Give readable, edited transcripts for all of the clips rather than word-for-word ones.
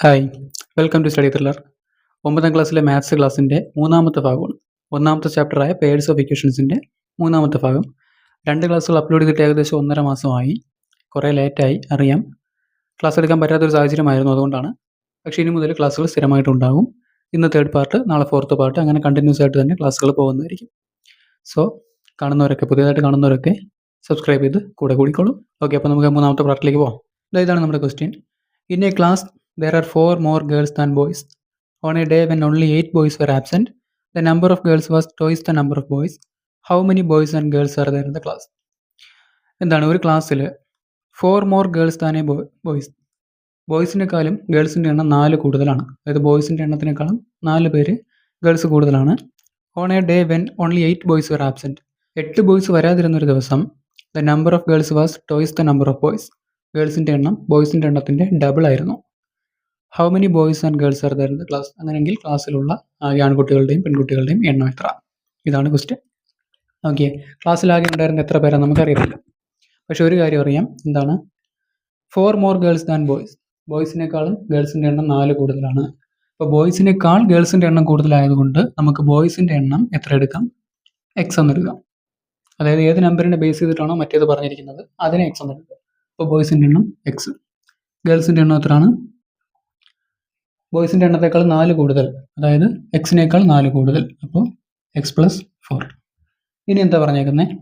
Hi, welcome to study thriller. 9ാം ക്ലാസ്സിലെ maths ക്ലാസ്സിൻ്റെ മൂന്നാമത്തെ ഭാഗമാണ്. ഒന്നാമത്തെ ചാപ്റ്ററായ പേഴ്സ് ഓഫ് ഇക്വേഷൻസിൻ്റെ മൂന്നാമത്തെ ഭാഗം. 2 ക്ലാസ്സുകൾ അപ്ലോഡ് ചെയ്തിട്ട് ഏകദേശം 1.5 മാസമായി. കുറേ ലേറ്റായി, അറിയാം. ക്ലാസ് എടുക്കാൻ പറ്റാത്തൊരു സാഹചര്യമായിരുന്നു, അതുകൊണ്ടാണ്. പക്ഷേ ഇനി മുതൽ ക്ലാസ്സുകൾ സ്ഥിരമായിട്ടുണ്ടാകും. ഇന്ന് 3rd പാർട്ട്, നാളെ 4th പാർട്ട്, അങ്ങനെ കണ്ടിന്യൂസ് ആയിട്ട് തന്നെ ക്ലാസ്സുകൾ പോകുന്നതായിരിക്കും. സോ കാണുന്നവരൊക്കെ, പുതിയതായിട്ട് കാണുന്നവരൊക്കെ സബ്സ്ക്രൈബ് ചെയ്ത് കൂടെ കൂടിക്കോളൂ. ഓക്കെ, അപ്പോൾ നമുക്ക് മൂന്നാമത്തെ പാർട്ടിലേക്ക് പോകാം. ഇതാണ് നമ്മുടെ question. In A class there are 4 more girls than boys. On a day when only 8 boys were absent, the number of girls was twice the number of boys. How many boys and girls are there in the class? എന്താണ്, ഒരു ക്ലാസ്സിൽ 4 more girls than a boys. ബോയ്സിനേക്കാളും ഗേൾസിൻ്റെ എണ്ണം 4 കൂടുതലാണ്. അതായത് ബോയ്സിൻ്റെ എണ്ണത്തിനേക്കാളും 4 പേര് girls കൂടുതലാണ്. On a day when only 8 boys were absent. 8 boys വരാതിരുന്നൊരു ദിവസം the number of girls was twice the number of boys. ഗേൾസിൻ്റെ എണ്ണം ബോയ്സിൻ്റെ എണ്ണത്തിൻ്റെ ഡബിൾ ആയിരുന്നു. How many boys and girls are there in the class? അങ്ങനെയെങ്കിൽ ക്ലാസ്സിലുള്ള ആകെ ആൺകുട്ടികളുടെയും പെൺകുട്ടികളുടെയും എണ്ണം എത്ര? ഇതാണ് ക്വസ്റ്റ്യൻ. ഓക്കെ, ക്ലാസ്സിലാകെ ഉണ്ടായിരുന്ന എത്ര പേരാണ് നമുക്കറിയത്തില്ല. പക്ഷെ ഒരു കാര്യം അറിയാം, എന്താണ്? 4 മോർ ഗേൾസ് ദാൻ ബോയ്സ്. ബോയ്സിനേക്കാളും ഗേൾസിൻ്റെ എണ്ണം 4 കൂടുതലാണ്. അപ്പോൾ ബോയ്സിനേക്കാൾ ഗേൾസിൻ്റെ എണ്ണം കൂടുതലായതുകൊണ്ട് നമുക്ക് ബോയ്സിൻ്റെ എണ്ണം എത്ര എടുക്കാം? എക്സ് എന്നെടുക്കാം. അതായത് ഏത് നമ്പറിനെ ബേസ് ചെയ്തിട്ടാണോ മറ്റേത് പറഞ്ഞിരിക്കുന്നത് അതിനെ എക്സ് എന്നെടുക്കുക. അപ്പോൾ ബോയ്സിൻ്റെ എണ്ണം എക്സ്, ഗേൾസിൻ്റെ എണ്ണം എത്രയാണ്? ബോയ്സിൻ്റെ എണ്ണത്തേക്കാൾ 4 കൂടുതൽ, അതായത് എക്സിനേക്കാൾ 4 കൂടുതൽ. അപ്പോൾ എക്സ് പ്ലസ് 4. ഇനി എന്താ പറഞ്ഞേക്കുന്നത്?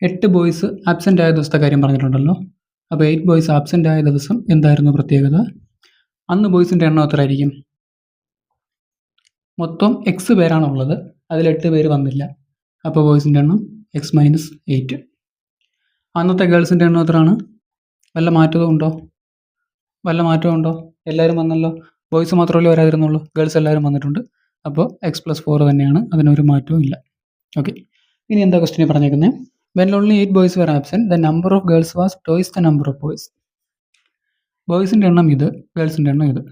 8 ബോയ്സ് ആബ്സെൻ്റ് ആയ ദിവസത്തെ കാര്യം പറഞ്ഞിട്ടുണ്ടല്ലോ. അപ്പോൾ 8 ബോയ്സ് ആബ്സെൻ്റ് ആയ ദിവസം എന്തായിരുന്നു പ്രത്യേകത? അന്ന് ബോയ്സിൻ്റെ എണ്ണം എത്ര ആയിരിക്കും? മൊത്തം എക്സ് പേരാണുള്ളത്, അതിൽ 8 പേര് വന്നില്ല. അപ്പോൾ ബോയ്സിൻ്റെ എണ്ണം എക്സ് മൈനസ് 8. അന്നത്തെ ഗേൾസിൻ്റെ എണ്ണം എത്രയാണ്? വല്ല മാറ്റവും ഉണ്ടോ? എല്ലാവരും വന്നല്ലോ. ബോയ്സ് മാത്രമല്ലേ വരാതിരുന്നുള്ളൂ, ഗേൾസ് എല്ലാവരും വന്നിട്ടുണ്ട്. അപ്പോൾ എക്സ് പ്ലസ് 4 തന്നെയാണ്, അതിനൊരു മാറ്റവും ഇല്ല. ഓക്കെ, ഇനി എന്താ ക്വസ്റ്റ്യൻ പറഞ്ഞേക്കുന്നത്? When only 8 boys were absent the number of girls was twice the number of boys. ബോയ്സിൻ്റെ എണ്ണം ഇത്, ഗേൾസിൻ്റെ എണ്ണം ഇത്.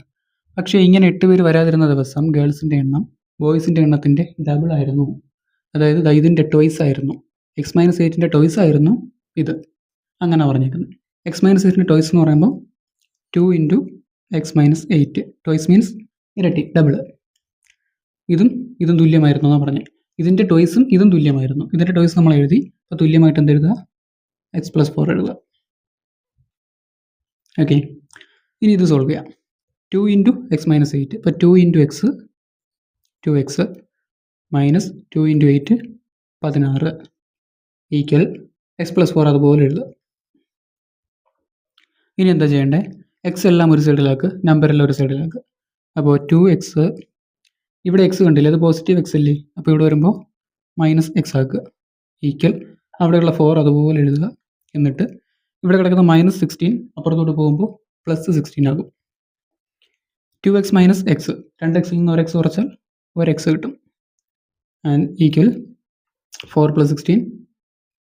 പക്ഷേ ഇങ്ങനെ 8 പേര് വരാതിരുന്ന ദിവസം ഗേൾസിൻ്റെ എണ്ണം ബോയ്സിൻ്റെ എണ്ണത്തിൻ്റെ ഡബിൾ ആയിരുന്നു. അതായത് ഇതിൻ്റെ ട്വൈസ് ആയിരുന്നു. എക്സ് മൈനസ് 8ൻ്റെ ട്വൈസ് ആയിരുന്നു ഇത്. അങ്ങനെ പറഞ്ഞേക്കുന്നത്. എക്സ് മൈനസ് 8ൻ്റെ ട്വൈസ് എന്ന് പറയുമ്പോൾ 2 into X minus 8. Twice means ഇരട്ടി, ഡബിൾ. ഇതും തുല്യമായിരുന്നു എന്നാണ് പറഞ്ഞത്. ഇതിൻ്റെ ട്വൈസും ഇതും തുല്യമായിരുന്നു. ഇതിൻ്റെ ട്വൈസ് നമ്മൾ എഴുതി. അപ്പോൾ തുല്യമായിട്ട് എന്തെഴുതുക? എക്സ് പ്ലസ് 4 എഴുതുക. ഓക്കെ, ഇനി ഇത് സോൾവ് ചെയ്യാം. 2 ഇൻറ്റു എക്സ് മൈനസ് 8. ഇപ്പോൾ 2 into X 2x minus 2 into 8 16 equal X plus 4 അതുപോലെ എഴുതുക. ഇനി എന്താ ചെയ്യേണ്ടത്? എക്സ് എല്ലാം ഒരു സൈഡിലാക്ക്, നമ്പറെല്ലാം ഒരു സൈഡിലാക്ക്. അപ്പോൾ 2x, ഇവിടെ എക്സ് കണ്ടില്ലേ, അത് പോസിറ്റീവ് എക്സ് അല്ലേ. അപ്പോൾ ഇവിടെ വരുമ്പോൾ മൈനസ് എക്സ് ആക്കുക ഈക്വൽ അവിടെയുള്ള 4 അതുപോലെ എഴുതുക. എന്നിട്ട് ഇവിടെ കിടക്കുന്ന മൈനസ് 16 അപ്പുറത്തോട്ട് പോകുമ്പോൾ പ്ലസ് 16 ആകും. 2x മൈനസ് എക്സ്, 2xൽ നിന്ന് 1x കുറച്ചാൽ 1x കിട്ടും. ആൻഡ് ഈക്വൽ 4 പ്ലസ് 16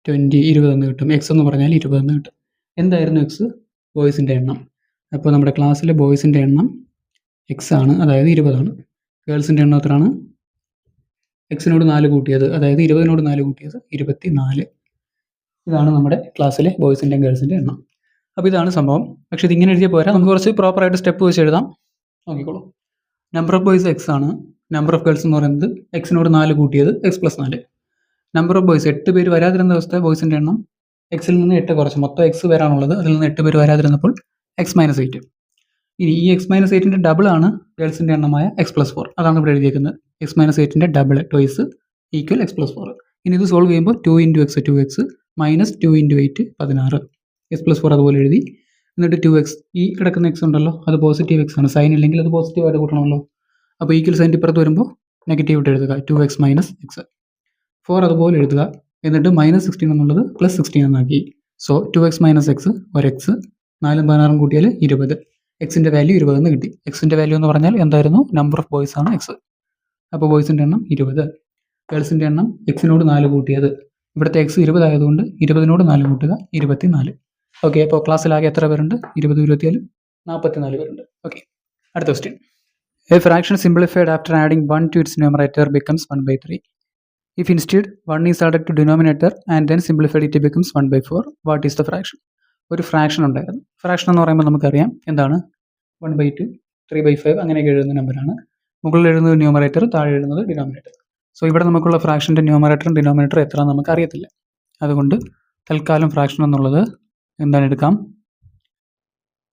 20 20 എന്ന് കിട്ടും. എക്സ് എന്ന് പറഞ്ഞാൽ 20 എന്ന് കിട്ടും. എന്തായിരുന്നു എക്സ്? ബോയ്സിൻ്റെ എണ്ണം. അപ്പോൾ നമ്മുടെ ക്ലാസ്സിലെ ബോയ്സിൻ്റെ എണ്ണം എക്സ് ആണ്, അതായത് 20 ആണ്. ഗേൾസിൻ്റെ എണ്ണം എത്രയാണ്? എക്സിനോട് 4 കൂട്ടിയത്, അതായത് 20നോട് 4 കൂട്ടിയത് 24. ഇതാണ് നമ്മുടെ ക്ലാസ്സിലെ ബോയ്സിൻ്റെയും ഗേൾസിൻ്റെ എണ്ണം. അപ്പോൾ ഇതാണ് സംഭവം. പക്ഷേ ഇതിങ്ങനെ എഴുതിയാൽ പോരാ, നമുക്ക് കുറച്ച് പ്രോപ്പറായിട്ട് സ്റ്റെപ്പ് വെച്ച് എഴുതാം. നോക്കിക്കോളൂ. നമ്പർ ഓഫ് ബോയ്സ് എക്സ് ആണ്. നമ്പർ ഓഫ് ഗേൾസ് എന്ന് പറയുന്നത് എക്സിനോട് 4 കൂട്ടിയത് X plus 4. Number of boys 8 പേര് വരാതിരുന്ന ദിവസത്തെ ബോയ്സിൻ്റെ എണ്ണം എക്സിൽ നിന്ന് 8 കുറച്ച്, മൊത്തം എക്സ് പേരാണുള്ളത്, അതിൽ നിന്ന് 8 പേര് വരാതിരുന്നപ്പോൾ എക്സ് മൈനസ് 8. ഇനി ഈ എക്സ് മൈനസ് 8ൻ്റെ ഡബിൾ ആണ് ഗേൾസിൻ്റെ എണ്ണമായ എക്സ് പ്ലസ് 4. അതാണ് ഇവിടെ എഴുതിയിരിക്കുന്നത്. എക്സ് മൈനസ് 8ൻ്റെ double twice equal X plus 4. ഇനി ഇത് സോൾവ് ചെയ്യുമ്പോൾ 2 into X 2x minus 2 into 8 16. X plus 4 അതുപോലെ എഴുതി. എന്നിട്ട് 2x, ഈ കിടക്കുന്ന എക്സ് ഉണ്ടല്ലോ, അത് പോസിറ്റീവ് എക്സ് ആണ്. സൈൻ ഇല്ലെങ്കിൽ അത് പോസിറ്റീവായിട്ട് കൂട്ടണമല്ലോ. അപ്പോൾ ഈക്വൽ സൈൻ ഇപ്പുറത്ത് വരുമ്പോൾ നെഗറ്റീവ് ഇട്ട് എഴുതുക. 2x മൈനസ് എക്സ് 4 അതുപോലെ എഴുതുക. എന്നിട്ട് മൈനസ് 16 എന്നുള്ളത് പ്ലസ് 16 എന്നാക്കി. So 2x minus X 1x 4 16 കൂട്ടിയാൽ 20. എക്സിൻ്റെ വാല്യൂ 20 എന്ന് കിട്ടി. എക്സിൻ്റെ വാല്യൂ എന്ന് പറഞ്ഞാൽ എന്തായിരുന്നു? നമ്പർ ഓഫ് ബോയ്സ് ആണ് എക്സ്. അപ്പോൾ ബോയ്സിൻ്റെ എണ്ണം 20. ഗേൾസിൻ്റെ എണ്ണം എക്സിനോട് 4 കൂട്ടിയത്, ഇവിടുത്തെ എക്സ് 20 ആയതുകൊണ്ട് 20നോട് 4 കൂട്ടുക 24. ഓക്കെ, അപ്പോൾ ക്ലാസ്സിലാകെ എത്ര പേരുണ്ട്? 20 24 44 പേരുണ്ട്. ഓക്കെ, അടുത്ത question. A fraction simplified after adding 1 to its numerator becomes 1/3. If instead 1 is added to denominator and then simplified it becomes 1/4, what is the fraction? ഒരു ഫ്രാക്ഷൻ ഉണ്ടായിരുന്നു. ഫ്രാക്ഷൻ എന്ന് പറയുമ്പോൾ നമുക്കറിയാം എന്താണ്? 1/2 3/5 അങ്ങനെയൊക്കെ എഴുതുന്ന നമ്പറാണ്. മുകളിൽ എഴുതുന്നത് ന്യൂമറേറ്റർ, താഴെ എഴുതുന്നത് ഡിനോമിനേറ്റർ. സോ ഇവിടെ നമുക്കുള്ള ഫ്രാക്ഷൻ്റെ ന്യൂമറേറ്ററും ഡിനോമിനേറ്ററും എത്രയാണെന്ന് നമുക്ക് അറിയത്തില്ല. അതുകൊണ്ട് തൽക്കാലം ഫ്രാക്ഷൻ എന്നുള്ളത് എന്താണ് എടുക്കാം,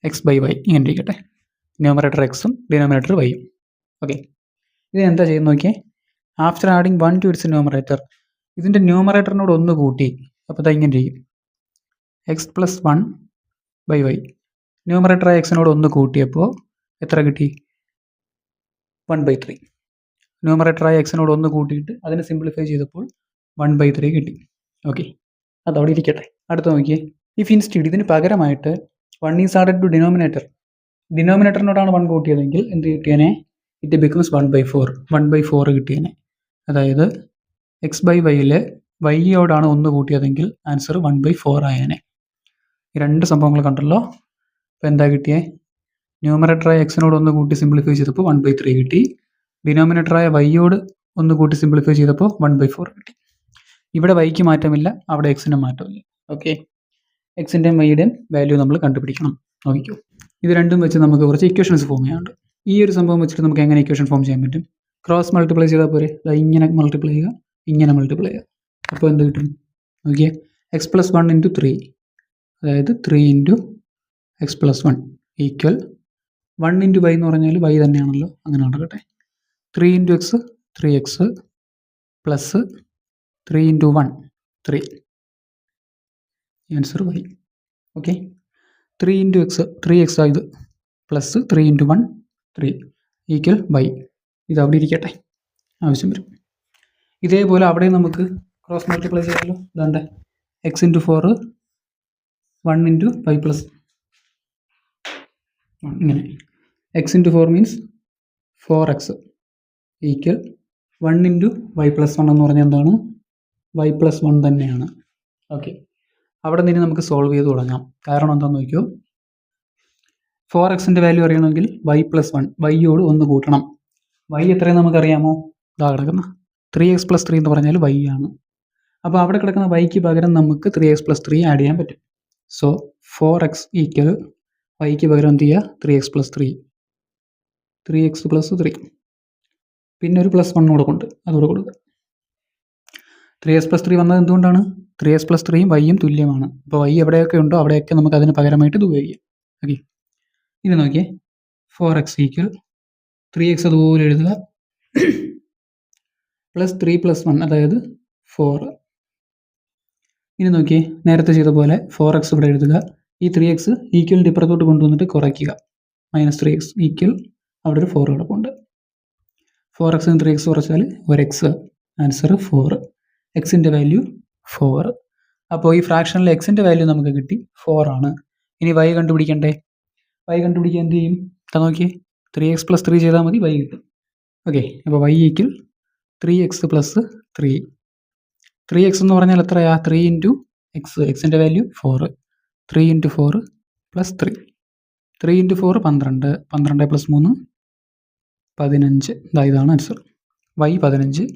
x/y ഇങ്ങനെ ഇരിക്കട്ടെ. ന്യൂമറേറ്റർ എക്സും ഡിനോമിനേറ്റർ വൈയും. ഓക്കെ, ഇത് എന്താ ചെയ്യുന്നത് നോക്കിയേ. After adding 1 to its numerator, ഇതിൻ്റെ ന്യൂമറേറ്ററിനോട് 1 കൂട്ടി. അപ്പോൾ ഇത് ഇങ്ങനെ ഇരിക്കും, x + 1/y. ന്യൂമറേറ്ററായ എക്സിനോട് 1 കൂട്ടിയപ്പോൾ എത്ര കിട്ടി, 1/3. ന്യൂമറേറ്ററായ എക്സിനോട് 1 കൂട്ടിയിട്ട് അതിനെ സിംപ്ലിഫൈ ചെയ്തപ്പോൾ 1/3 കിട്ടി. ഓക്കെ, അതവിടെ ഇരിക്കട്ടെ. അടുത്ത് നോക്കിയേ, ഇഫ് ഇൻസ്റ്റീഡ് ഇതിന് പകരമായിട്ട് 1 ഈസ് ആഡഡ് ടു ഡിനോമിനേറ്റർ, ഡിനോമിനേറ്ററിനോടാണ് 1 കൂട്ടിയതെങ്കിൽ എന്ത് കിട്ടിയേനെ, ഇറ്റ് ബിക്കംസ് 1/4. 1/4 കിട്ടിയേനെ. അതായത് x/yയിൽ വൈയോടാണ് 1 കൂട്ടിയതെങ്കിൽ ആൻസർ 1/4 ആയേനെ. ഈ രണ്ട് സംഭവങ്ങൾ കണ്ടല്ലോ. അപ്പോൾ എന്താ കിട്ടിയേ, ന്യൂമറേറ്ററായ എക്സിനോട് 1 കൂട്ടി സിംപ്ലിഫൈ ചെയ്തപ്പോൾ 1/3 കിട്ടി. ഡിനോമിനേറ്ററായ വൈയോട് 1 കൂട്ടി സിംപ്ലിഫൈ ചെയ്തപ്പോൾ 1/4 കിട്ടി. ഇവിടെ വൈക്ക് മാറ്റമില്ല, അവിടെ എക്സിനും മാറ്റമില്ല. ഓക്കെ, എക്സിൻ്റെയും വൈയുടെയും വാല്യൂ നമ്മൾ കണ്ടുപിടിക്കണം. നോക്കിക്കോ, ഇത് രണ്ടും വെച്ച് നമുക്ക് കുറച്ച് ഇക്വേഷൻസ് ഫോം ചെയ്യാനുണ്ട്. ഈ ഒരു സംഭവം വെച്ചിട്ട് നമുക്ക് എങ്ങനെ ഇക്വേഷൻ ഫോം ചെയ്യാൻ പറ്റും, ക്രോസ് മൾട്ടിപ്ലൈ ചെയ്താൽ പോരെ. ഇങ്ങനെ മൾട്ടിപ്ലൈ ചെയ്യുക, ഇങ്ങനെ മൾട്ടിപ്ലൈ ചെയ്യുക. അപ്പോൾ എന്ത് കിട്ടും നോക്കിയേ, x + 1 × 3, അതായത് 3 × x + 1 ഈക്വൽ 1 × y എന്ന് പറഞ്ഞാൽ y തന്നെയാണല്ലോ, അങ്ങനെ നടക്കട്ടെ. 3 × x 3x plus 3 × 1 3, answer y. Okay, 3 × x 3x ആയത് പ്ലസ് 3 × 1 3 ഈക്വൽ y. ഇത് അവിടെ ഇരിക്കട്ടെ, ആവശ്യം വരും. ഇതേപോലെ അവിടെ നമുക്ക് ക്രോസ് മൾട്ടിപ്ലൈ ചെയ്യാമല്ലോ. ഇതാണ്ട് x × 4 1 × y + 1 ഇങ്ങനെ. x × 4 means 4x equal 1 × y + 1 എന്ന് പറഞ്ഞാൽ എന്താണ്, y + 1 തന്നെയാണ്. ഓക്കെ, അവിടെ നിന്ന് നമുക്ക് സോൾവ് ചെയ്ത് തുടങ്ങാം. കാരണം എന്താണെന്ന് നോക്കിയോ, 4xൻ്റെ വാല്യൂ അറിയണമെങ്കിൽ y + 1 വൈയോട് 1 കൂട്ടണം. y എത്രയെന്ന് നമുക്കറിയാമോ, ഇതാ കിടക്കുന്ന 3x + 3 എന്ന് പറഞ്ഞാൽ y ആണ്. അപ്പോൾ അവിടെ കിടക്കുന്ന വൈക്ക് പകരം നമുക്ക് 3x + 3 ആഡ് ചെയ്യാൻ പറ്റും. സോ 4x ഈക്വൽ വൈക്ക് പകരം എന്ത് ചെയ്യുക, 3x + 3 3x + 3, പിന്നെ ഒരു +1 കൂടെ കൊണ്ട് അതുകൂടെ കൊടുക്കുക. 3x + 3 വന്നത് എന്തുകൊണ്ടാണ്, 3x + 3യും വൈയും തുല്യമാണ്. അപ്പോൾ y എവിടെയൊക്കെ ഉണ്ടോ അവിടെയൊക്കെ നമുക്ക് അതിന് പകരമായിട്ട് ഇത് ഉപയോഗിക്കാം. ഓക്കെ, ഇത് നോക്കിയേ, 4x ഈക്വൽ 3x അതുപോലെ എഴുതുക +3 + 1 അതായത് 4. ഇനി നോക്കിയേ, നേരത്തെ ചെയ്ത പോലെ 4x ഇവിടെ എഴുതുക. ഈ 3x ഈക്വലിൻ്റെ ഇപ്പുറത്തോട്ട് കൊണ്ടുവന്നിട്ട് കുറയ്ക്കുക. -3x ഈക്വൽ അവിടെ ഒരു 4 കിടപ്പുണ്ട്. 4x ന് 3x കുറച്ചാൽ ഒരു x, ആൻസർ 4. എക്സിൻ്റെ വാല്യൂ 4. അപ്പോൾ ഈ ഫ്രാക്ഷനിലെ എക്സിൻ്റെ വാല്യൂ നമുക്ക് കിട്ടി 4 ആണ്. ഇനി y കണ്ടുപിടിക്കണ്ടേ. y കണ്ടുപിടിക്കാൻ എന്ത് ചെയ്യും, നോക്കിയേ, 3x + 3 ചെയ്താൽ മതി, y കിട്ടും. ഓക്കെ, അപ്പോൾ y ഈക്വൽ 3x + 3. 3x എന്ന് പറഞ്ഞാൽ എത്രയാ, 3 × x, എക്സിൻ്റെ വാല്യൂ 4. 3 × 4 + 3, 3 × 4 12, 12 + 3 15. ഇതാണ് ആൻസർ. y 15,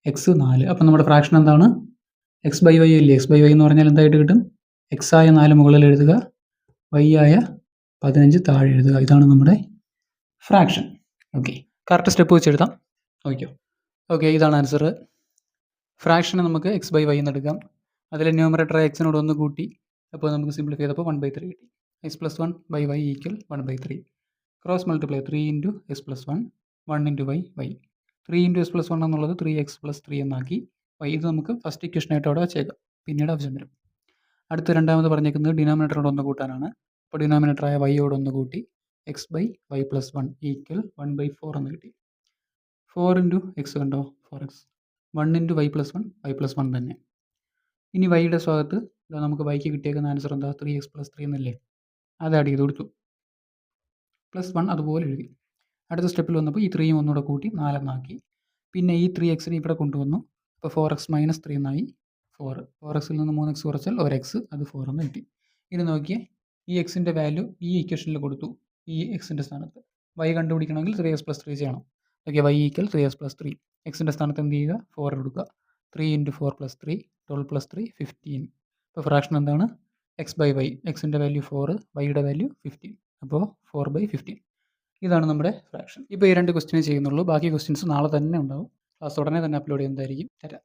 x 4. അപ്പം നമ്മുടെ ഫ്രാക്ഷൻ എന്താണ്, x/y അല്ലേ. x/y എന്ന് പറഞ്ഞാൽ എന്തായിട്ട് കിട്ടും, x ആയ 4 മുകളിൽ എഴുതുക, y ആയ 15 താഴെ എഴുതുക. ഇതാണ് നമ്മുടെ ഫ്രാക്ഷൻ. ഓക്കെ, കറക്റ്റ് സ്റ്റെപ്പ് വെച്ച് എഴുതാം. നോക്കിയോ. ഓക്കെ, ഇതാണ് ആൻസർ. ഫ്രാക്ഷനെ നമുക്ക് x/y എന്ന് എടുക്കാം. അതിൽ ന്യൂമറേറ്റർ എക്സിനോട് 1 കൂട്ടി, അപ്പോൾ നമുക്ക് സിംപ്ലിഫൈ ചെയ്തപ്പോൾ 1/3 കിട്ടി. x + 1/y equal 1/3. Cross multiply 3 × x + 1 1 × y. 3 × x + 1 എന്നുള്ളത് 3x + 3 എന്നാക്കി. ഇത് നമുക്ക് ഫസ്റ്റ് ഇക്വേഷനായിട്ട് അവിടെ വെച്ചേക്കാം, പിന്നീട് ആവശ്യം വരും. അടുത്ത രണ്ടാമത് പറഞ്ഞേക്കുന്നത് ഡിനോമിനേറ്ററോട് 1 കൂട്ടാനാണ്. അപ്പോൾ ഡിനോമിനേറ്ററായ വൈയോട് 1 കൂട്ടി, x/y + 1 ഈക്വൽ 1/4 എന്ന് കിട്ടി. 4 × x കണ്ടോ, 4x. 1 × y + 1 y + 1 തന്നെ. ഇനി വൈയുടെ ഭാഗത്ത് നമുക്ക് വൈക്ക് കിട്ടിയേക്കുന്ന ആൻസർ എന്താ, 3x + 3 എന്നല്ലേ. അത് ആഡ് ചെയ്ത് കൊടുത്തു, +1 അതുപോലെ എഴുതി. അടുത്ത സ്റ്റെപ്പിൽ വന്നപ്പോൾ ഈ 3യും ഒന്നുകൂടെ കൂട്ടി 4 എന്നാക്കി. പിന്നെ ഈ 3xനെ ഇവിടെ കൊണ്ടുവന്നു, അപ്പോൾ 4x - 3 എന്നായി 4. 4xൽ നിന്ന് 3x കുറച്ചാൽ ഒരു x, അത് 4 എന്ന് കിട്ടി. ഇനി നോക്കിയേ, ഈ എക്സിൻ്റെ വാല്യൂ ഈ ഇക്വേഷനിൽ കൊടുത്തു, ഈ എക്സിൻ്റെ സ്ഥാനത്ത്. y കണ്ടുപിടിക്കണമെങ്കിൽ 3x + 3 ചെയ്യണം. Okay, y equal 3x + 3. എക്സിൻ്റെ സ്ഥാനത്ത് എന്ത് ചെയ്യുക, 4 എടുക്കുക. 3 × 4 + 3 12 + 3 15. അപ്പോൾ ഫ്രാക്ഷൻ എന്താണ്, x/y. എക്സിൻ്റെ വാല്യൂ 4, വൈയുടെ വാല്യൂ 15. അപ്പോൾ 4/15. ഇതാണ് നമ്മുടെ ഫ്രാക്ഷൻ. ഇപ്പോൾ ഈ 2 ക്വസ്റ്റ്യനേ ചെയ്യുന്നുള്ളൂ. ബാക്കി ക്വസ്റ്റ്യൻസ് നാളെ തന്നെ ഉണ്ടാവും. ക്ലാസ് ഉടനെ തന്നെ അപ്ലോഡ് ചെയ്യുന്നതായിരിക്കും. തരാം.